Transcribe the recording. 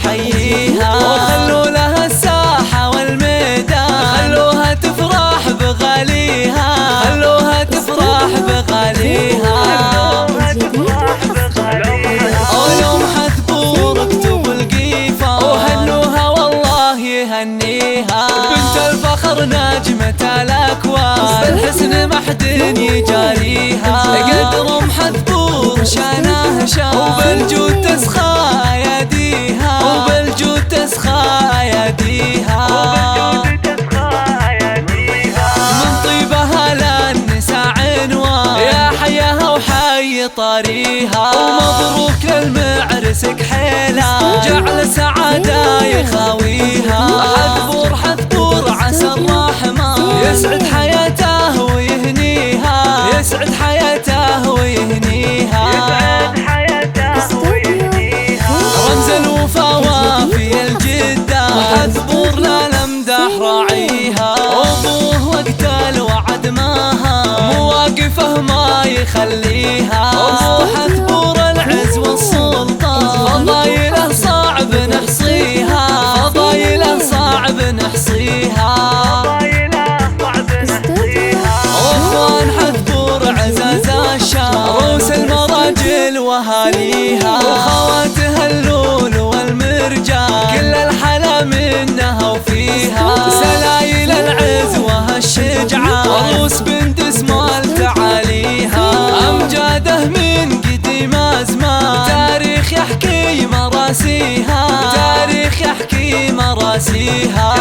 يحييها، وخلوا لها الساحة والميدان، خلوها تفرح بغاليها، خلوها تفرح بغاليها. ولو محثبور اكتبوا القيفة وهنوها والله يهنيها، بنت الفخر نجمة الأكوان، بالحسن محد يجاريها، قدر محثبور شانه شان، وبالجود تسخى يديها، وبالجود تسخى يديها. من طيبها للنساء عنوان، يا حياها وحي طريها، ومبروك للمعرس كحيلها، جعل سعادة يخاويها. حثبور حثبور عسى الرحمن يسعد حياته ويهنيها، يسعد حياته ويهنيها، رمز الوفا وافي الجدة، حثبور للمدح راعيها، وابوه وقت الوعد ماها، مواقفه ما يخليها. ابو حثبور العز والسلطان، فضايله صعب نحصيها، فضايله صعب نحصيها. واخوان حثبور عزاز الشام، روس المراجل واهاليها، وخواتها اللول والمرجان، كل الحلا منها وفيها، سلايل العز وهالشجعان، عروس بنت اسمال تعاليها، امجاده من قديم ازمان، تاريخ يحكي مراسيها، تاريخ يحكي مراسيها.